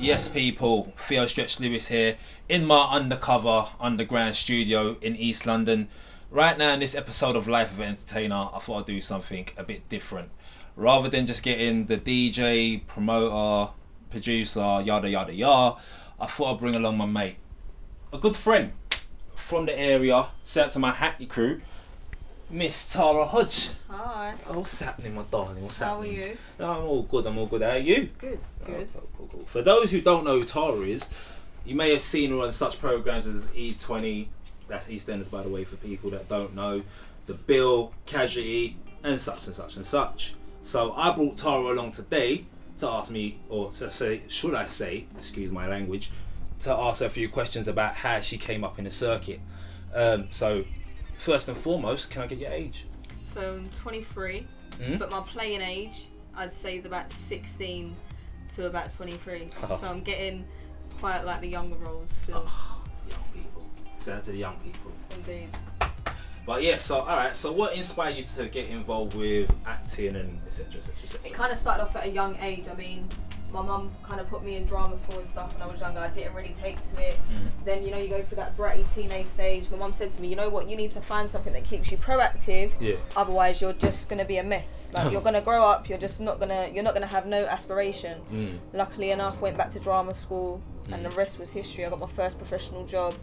Yes, people, Theo Stretch Lewis here in my undercover underground studio in East London. Right now in this episode of Life of an Entertainer, I thought I'd do something a bit different. Rather than just getting the DJ, promoter, producer, yada yada yada, I thought I'd bring along my mate, a good friend from the area, set to my Hackney crew, Miss Tara Hodge. Hi. Oh, what's happening, my darling? What's happening? How are you? No, I'm all good. I'm all good. How are you? Good. Good. Oh, cool. For those who don't know who Tara is, you may have seen her on such programs as E20. That's EastEnders, by the way, for people that don't know. The Bill, Casualty, and such and such and such. So I brought Tara along today to ask me, or to say, should I say, excuse my language, to ask her a few questions about how she came up in the circuit. So first and foremost, can I get your age? So I'm 23, but my playing age, I'd say, is about 16 to about 23. Oh. So I'm getting quite like the younger roles still. Oh, young people. Shout out to the young people. Indeed. But yeah, so alright, so what inspired you to get involved with acting and etc, etc, etc? It kind of started off at a young age. I mean, my mum kind of put me in drama school and stuff when I was younger. I didn't really take to it. Then, you know, you go through that bratty teenage stage. My mum said to me, you know what, you need to find something that keeps you proactive. Yeah. Otherwise, you're just going to be a mess. Like, you're going to grow up, you're not going to have no aspiration. Luckily enough, went back to drama school. And the rest was history. I got my first professional job,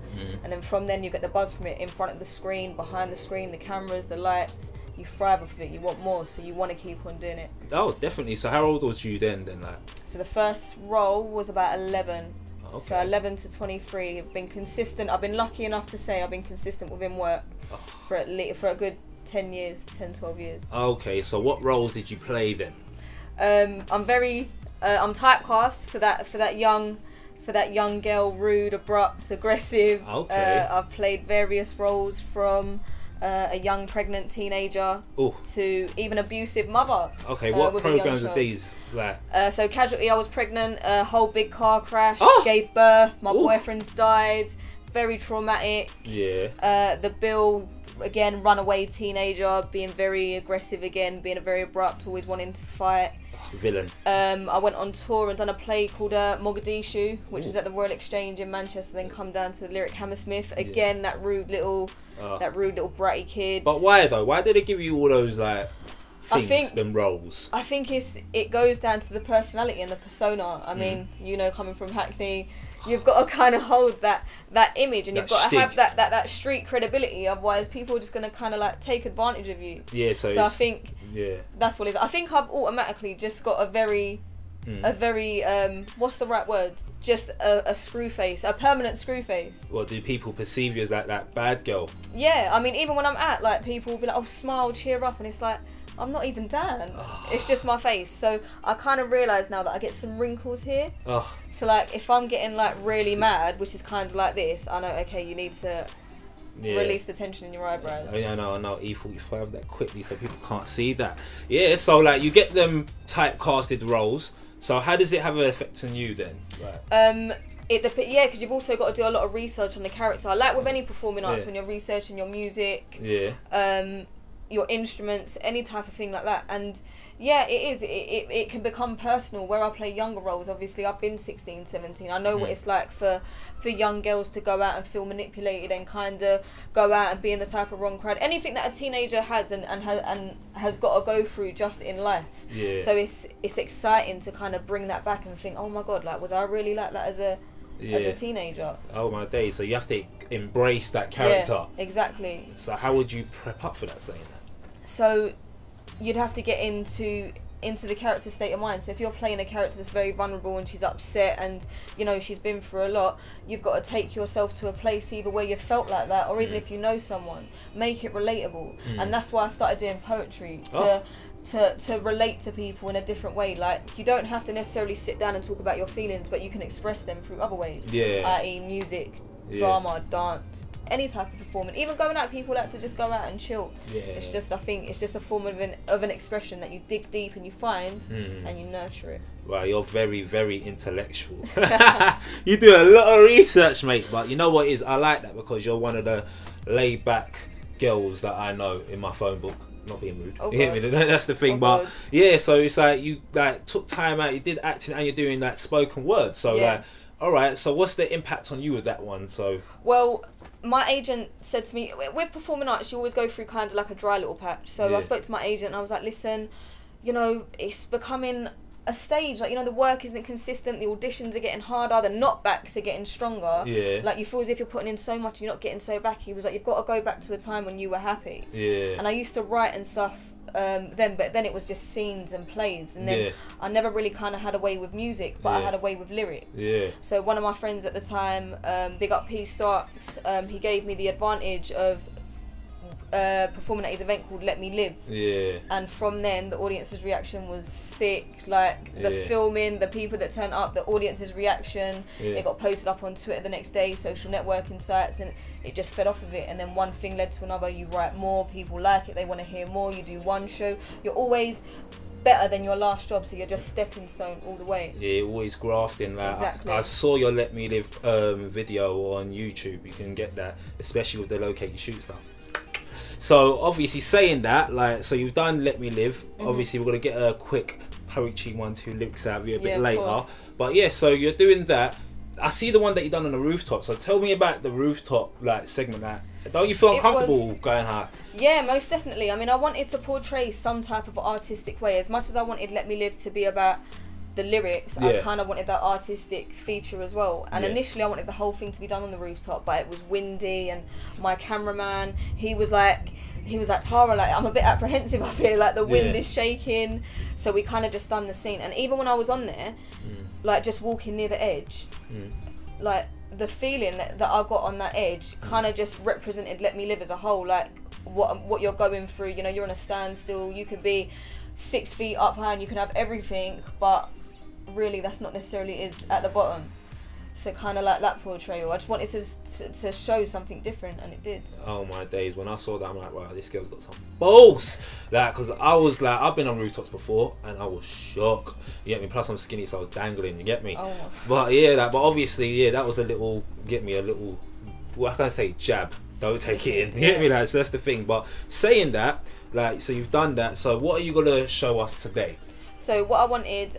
and then from then you get the buzz from it, in front of the screen, behind the screen, the cameras, the lights. You thrive off it. You want more, so you want to keep on doing it. Oh, definitely. So how old was you then? Like, so the first role was about 11. okay. So 11 to 23. I've been consistent. I've been lucky enough to say I've been consistent within work for a good 10 years, 10, 12 years. Okay. So what roles did you play then? I'm typecast for that young girl, rude, abrupt, aggressive. Okay. I've played various roles from a young pregnant teenager to even abusive mother. Okay, what programs are these like? So Casualty, I was pregnant, a whole big car crash, gave birth, my boyfriend's died, very traumatic. Yeah. The Bill, again, runaway teenager, being very aggressive again, being a very abrupt, always wanting to fight. Villain. I went on tour and done a play called Mogadishu, which was at the Royal Exchange in Manchester. Then come down to the Lyric Hammersmith again. That rude little bratty kid. But why though? Why did they give you all those like things, them roles? I think it goes down to the personality and the persona. I mean, you know, coming from Hackney, you've got to kind of hold that image, and you've got to have that street credibility. Otherwise, people are just going to kind of like take advantage of you. Yeah. So I think. Yeah. That's what it is. I think I've automatically just got a very what's the right word? Just a screw face, a permanent screw face. Well, do people perceive you as that bad girl? Yeah, I mean, even when I'm at, like, people will be like, oh, smile, cheer up, and it's like, I'm not even Dan. It's just my face. So I kind of realise now that I get some wrinkles here. So like, if I'm getting like really mad, which is kind of like this, I know, okay, you need to release the tension in your eyebrows. I know, E45 that quickly so people can't see that. Yeah, so like you get them typecasted roles. So how does it have an effect on you then? Like, because you've also got to do a lot of research on the character. Like with any performing arts, when you're researching your music, your instruments, any type of thing like that, and yeah, it is. It can become personal. Where I play younger roles, obviously, I've been 16, 17. I know what it's like for young girls to go out and feel manipulated and kind of go out and be in the type of wrong crowd. Anything that a teenager has and has got to go through just in life. Yeah. So it's exciting to kind of bring that back and think, oh my God, like, was I really like that as a teenager? Oh my days. So you have to embrace that character. Yeah, exactly. So how would you prep up for that, saying that? So you'd have to get into the character's state of mind. So if you're playing a character that's very vulnerable and she's upset and, you know, she's been through a lot, you've got to take yourself to a place either where you felt like that, or even if you know someone, make it relatable. And that's why I started doing poetry, to relate to people in a different way. Like, you don't have to necessarily sit down and talk about your feelings, but you can express them through other ways. I.e. music, drama, dance, any type of performance. Even going out, people like to just go out and chill. It's just, I think it's just a form of an expression that you dig deep and you find and you nurture it. Wow, you're very, very intellectual. You do a lot of research, mate. But you know what it is? I like that because you're one of the laid back girls that I know in my phone book. not being rude. Oh, You hear me? That's the thing. Oh, but God. yeah, so it's like you like took time out, you did acting, and you're doing like spoken word. So like, all right. So what's the impact on you with that one? So well, my agent said to me, with performing arts, you always go through kind of like a dry little patch. So I spoke to my agent and I was like, listen, you know, it's becoming a stage, like, you know, the work isn't consistent, the auditions are getting harder, the knockbacks are getting stronger. Like, you feel as if you're putting in so much and you're not getting so back. He was like, you've got to go back to a time when you were happy. And I used to write and stuff then, but then it was just scenes and plays, and then I never really kind of had a way with music, but I had a way with lyrics. So one of my friends at the time, big up P Starks, he gave me the advantage of performing at his event called Let Me Live, and from then the audience's reaction was sick. Like the filming, the people that turned up, the audience's reaction, it got posted up on Twitter the next day, social networking sites, and it just fed off of it. And then one thing led to another. You write more, people like it, they want to hear more. You do one show, you're always better than your last job, so you're just stepping stone all the way. Always grafting. Like exactly. I saw your Let Me Live video on YouTube. You can get that, especially with the locate you shoot stuff. So obviously saying that, like, so you've done Let Me Live. Obviously we're gonna get a quick poetry 1-2 lyrics out of you a bit later. But yeah, so you're doing that. I see the one that you done on the rooftop. So tell me about the rooftop like segment. That don't you feel uncomfortable going high? Yeah, most definitely. I mean, I wanted to portray some type of artistic way. As much as I wanted Let Me Live to be about the lyrics, I kind of wanted that artistic feature as well. And initially I wanted the whole thing to be done on the rooftop, but it was windy, and my cameraman, he was like, Tara, like, I'm a bit apprehensive up here, like the wind is shaking. So we kind of just done the scene. And even when I was on there, like just walking near the edge, like the feeling that I got on that edge kind of just represented Let Me Live as a whole. Like what you're going through, you know, you're on a standstill, you could be 6 feet up high and you can have everything, but really that's not necessarily is at the bottom. So kind of like that portrayal, I just wanted to show something different, and it did. Oh my days, when I saw that, I'm like, wow, this girl's got some balls. Like, because I was like, I've been on rooftops before and I was shocked, you get me? Plus I'm skinny, so I was dangling, you get me? But yeah, like, but obviously, yeah, that was a little, what can I say, jab. Don't take it in, you get me? Like, so that's the thing. But saying that, like, so you've done that, so what are you gonna show us today? So what I wanted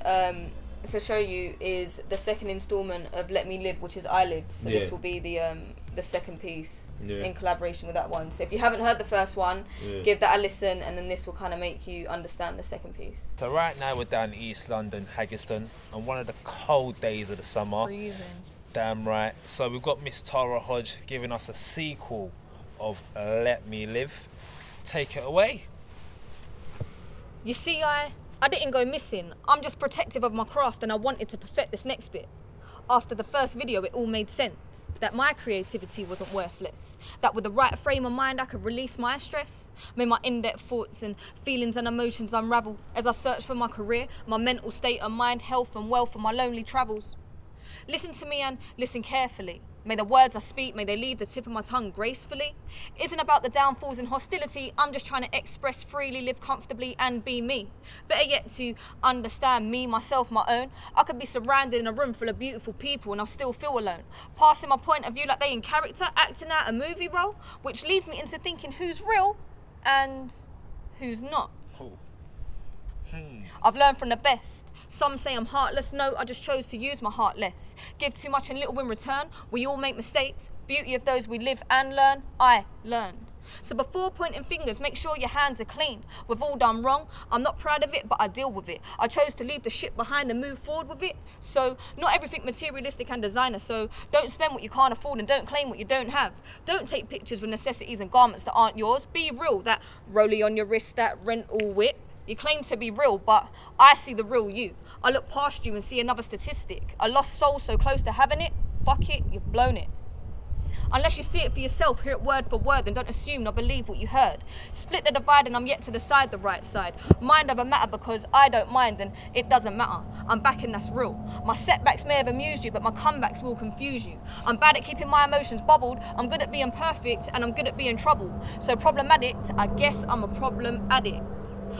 to show you is the second installment of Let Me Live, which is I Live. So this will be the second piece in collaboration with that one. So if you haven't heard the first one, give that a listen, and then this will kind of make you understand the second piece. So right now we're down in East London, Haggerston, on one of the cold days of the summer. Freezing. Damn right. So we've got Miss Tara Hodge giving us a sequel of Let Me Live. Take it away. You see, I didn't go missing. I'm just protective of my craft, and I wanted to perfect this next bit. After the first video, it all made sense. That my creativity wasn't worthless. That with the right frame of mind, I could release my stress. Made my in-depth thoughts and feelings and emotions unravel as I search for my career, my mental state of mind, health and wealth, and my lonely travels. Listen to me and listen carefully. May the words I speak, may they leave the tip of my tongue gracefully. Isn't about the downfalls and hostility, I'm just trying to express freely, live comfortably and be me. Better yet to understand me, myself, my own. I could be surrounded in a room full of beautiful people and I'll still feel alone. Passing my point of view like they in character, acting out a movie role, which leads me into thinking who's real and who's not. I've learned from the best. Some say I'm heartless, no, I just chose to use my heart less. Give too much and little in return, we all make mistakes. Beauty of those we live and learn, I learned. So before pointing fingers, make sure your hands are clean. We've all done wrong, I'm not proud of it, but I deal with it. I chose to leave the shit behind and move forward with it. So, not everything materialistic and designer, so don't spend what you can't afford and don't claim what you don't have. Don't take pictures with necessities and garments that aren't yours. Be real, that rollie on your wrist, that rental whip. You claim to be real, but I see the real you. I look past you and see another statistic. A lost soul so close to having it, fuck it, you've blown it. Unless you see it for yourself, hear it word for word, and don't assume nor believe what you heard. Split the divide and I'm yet to decide the right side. Mind over matter because I don't mind and it doesn't matter. I'm back and that's real. My setbacks may have amused you, but my comebacks will confuse you. I'm bad at keeping my emotions bubbled. I'm good at being perfect and I'm good at being trouble. So problem addict, I guess I'm a problem addict.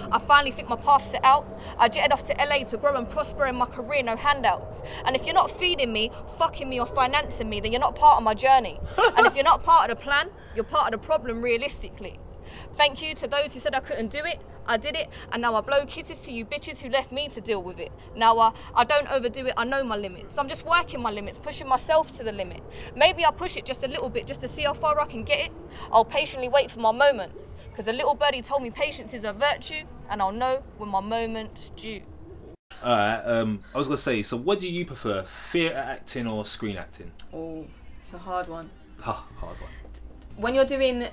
I finally think my path's set out. I jetted off to LA to grow and prosper in my career, no handouts. And if you're not feeding me, fucking me or financing me, then you're not part of my journey. And if you're not part of the plan, you're part of the problem realistically. Thank you to those who said I couldn't do it. I did it, and now I blow kisses to you bitches who left me to deal with it. Now I don't overdo it, I know my limits. I'm just working my limits, pushing myself to the limit. Maybe I'll push it just a little bit just to see how far I can get it. I'll patiently wait for my moment, because a little birdie told me patience is a virtue, and I'll know when my moment's due. Alright, I was gonna say, so what do you prefer, theatre acting or screen acting? Oh, it's a hard one. Hard one. When you're doing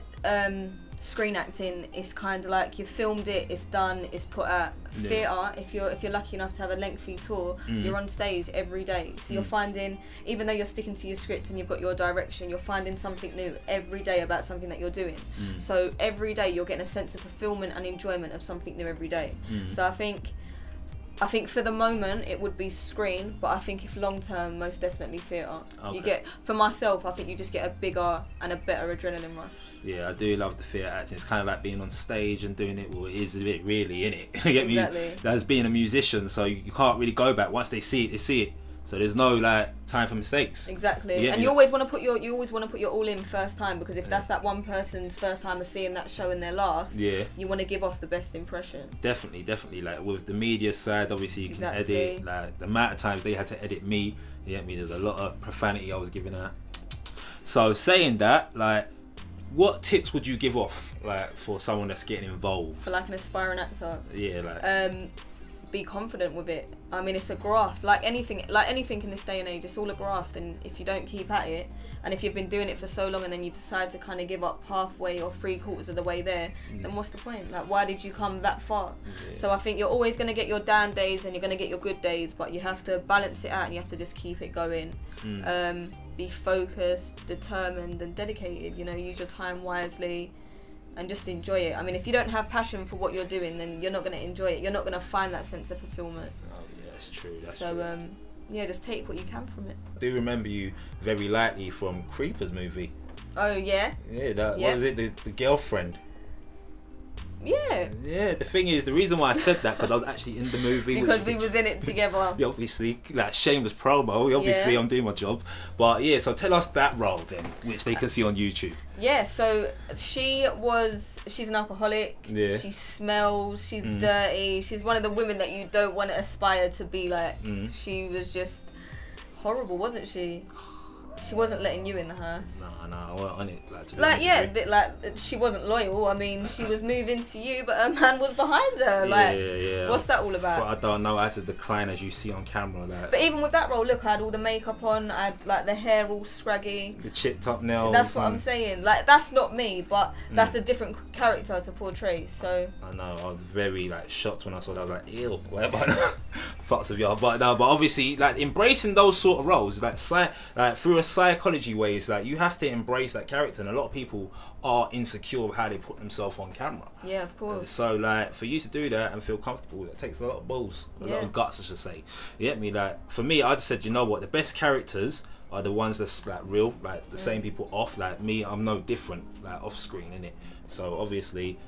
screen acting, it's kind of like you've filmed it, it's done, it's put out. Theatre, if you're lucky enough to have a lengthy tour, you're on stage every day, so you're finding, even though you're sticking to your script and you've got your direction, you're finding something new every day about something that you're doing. So every day you're getting a sense of fulfillment and enjoyment of something new every day. So I think for the moment it would be screen, but I think if long term, most definitely theatre. Okay. You get, for myself, I think you just get a bigger and a better adrenaline rush. Yeah, I do love the theatre acting. It's kind of like being on stage and doing it. Well, it is a bit really, innit? You get me? Exactly. As being a musician, so you can't really go back. Once they see it, they see it. So there's no like time for mistakes. Exactly. And you always want to put your all in first time, because if that's that one person's first time of seeing that show and their last, you want to give off the best impression. Definitely. Like with the media side, obviously you can edit. Like the amount of times they had to edit me, you get me? There's a lot of profanity I was giving out. So saying that, like, what tips would you give off, like, for someone that's getting involved? For like an aspiring actor. Yeah, like. Be confident with it. I mean, it's a graft. Like anything in this day and age, it's all a graft. And if you don't keep at it, and if you've been doing it for so long, and then you decide to kind of give up halfway or 3/4 of the way there, then what's the point? Like, why did you come that far? So I think you're always going to get your down days and you're going to get your good days, but you have to balance it out and you have to just keep it going. Be focused, determined, and dedicated. You know, use your time wisely. And just enjoy it. I mean, if you don't have passion for what you're doing, then you're not going to enjoy it. You're not going to find that sense of fulfillment. Oh yeah, that's true. So yeah, just take what you can from it. I do remember you very lightly from Creepers movie. Oh yeah. Yeah, what was it? The girlfriend. Yeah. The thing is, the reason why I said that, because I was actually in the movie. Because we was in it together. Obviously, like, shameless promo. Obviously, I'm doing my job. But yeah, so tell us that role then, which they can see on YouTube. Yeah, so she's an alcoholic. Yeah. She smells, she's dirty. She's one of the women that you don't want to aspire to be like. She was just horrible, wasn't she? She wasn't letting you in the house. No, I wasn't on it. Like, she wasn't loyal. I mean, she was moving to you, but her man was behind her. Like, what's that all about? Well, I don't know. I had to decline, as you see on camera. Like. But even with that role, look, I had all the makeup on. I had like the hair all scraggy. The chipped up nails. That's what I'm saying. Like, that's not me, but that's a different character to portray. So. I know. I was very like shocked when I saw that. I was like, ew, whatever. Fucks of y'all. But no. But obviously, like, embracing those sort of roles, like through a psychology ways, like, you have to embrace that character, and a lot of people are insecure of how they put themselves on camera. Yeah, of course. So like, for you to do that and feel comfortable, that takes a lot of balls, a lot of guts, I should say. You get me? Like, for me, I just said, you know what, the best characters are the ones that's like real, like the same people off. Like me, I'm no different, like off screen, innit? So obviously,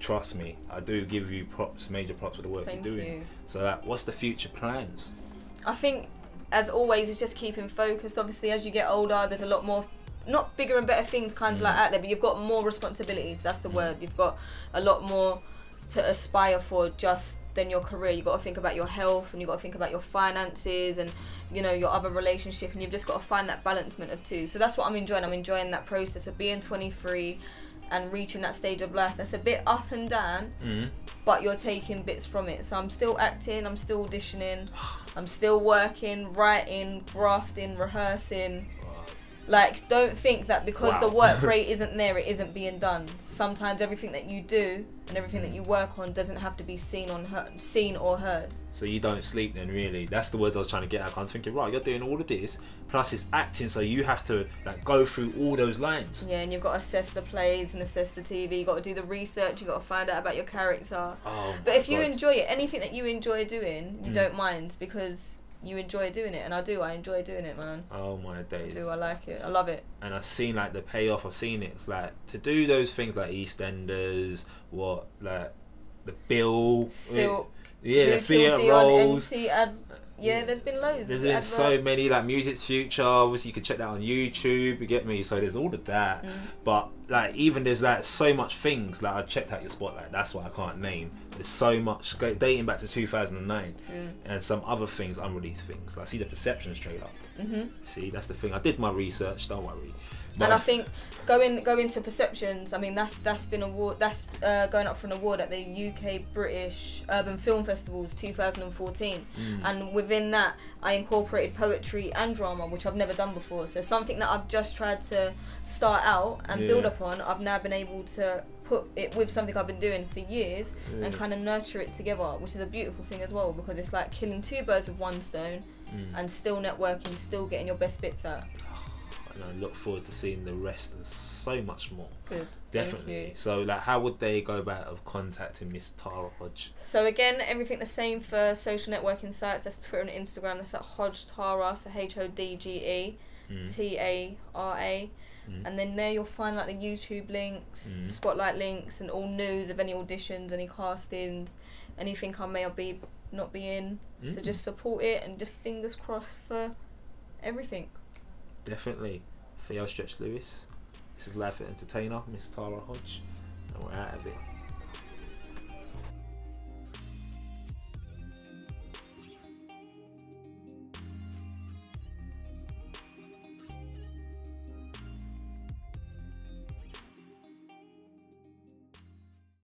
trust me, I do give you props, major props for the work you're doing. So like, what's the future plans? I think, as always, it's just keeping focused. Obviously, as you get older, there's a lot more, not bigger and better things kind of like out there, but you've got more responsibilities. That's the word. You've got a lot more to aspire for just than your career. You've got to think about your health, and you've got to think about your finances, and, you know, your other relationship, and you've just got to find that balancement of two. So that's what I'm enjoying. I'm enjoying that process of being 23 and reaching that stage of life that's a bit up and down, but you're taking bits from it. So I'm still acting, I'm still auditioning, I'm still working, writing, grafting, rehearsing. Like, don't think that because the work rate isn't there, it isn't being done. Sometimes everything that you do and everything that you work on doesn't have to be seen or heard. So you don't sleep then, really? That's the words I was trying to get at. I was thinking, right, you're doing all of this, plus it's acting, so you have to like go through all those lines. Yeah, and you've got to assess the plays and assess the TV. You've got to do the research. You've got to find out about your character. But if you enjoy it, anything that you enjoy doing, you don't mind, because you enjoy doing it. And I enjoy doing it, man. Oh my days. I like it. I love it. And I've seen like the payoff. I've seen it. It's like to do those things like EastEnders, like the Bill, Silk, the theatre roles. There's been loads. There's been so many, like Music Future. Obviously, you can check that on YouTube. You get me? So there's all of that. But like even there's like so much things. Like I checked out your Spotlight. That's what I can't name. There's so much dating back to 2009, and some other things, unreleased things. Like see the Perceptions trailer. See, that's the thing. I did my research. Don't worry. But and I think going to Perceptions, I mean that's been going up for an award at the UK British Urban Film Festivals 2014, and within that I incorporated poetry and drama, which I've never done before. So something that I've just tried to start out and build upon, I've now been able to put it with something I've been doing for years and kind of nurture it together, which is a beautiful thing as well, because it's like killing two birds with one stone and still networking, still getting your best bits out. And I look forward to seeing the rest and so much more. Good. Definitely. So like how would they go about of contacting Miss Tara Hodge? So again, everything the same for social networking sites. That's Twitter and Instagram. That's at Hodge Tara, so HODGE TARA. And then there you'll find like the YouTube links, Spotlight links, and all news of any auditions, any castings, anything I may or not be in. So just support it and just fingers crossed for everything. Definitely. Theo Stretch Lewis. This is Life at Entertainer, Miss Tara Hodge, and we're out of it.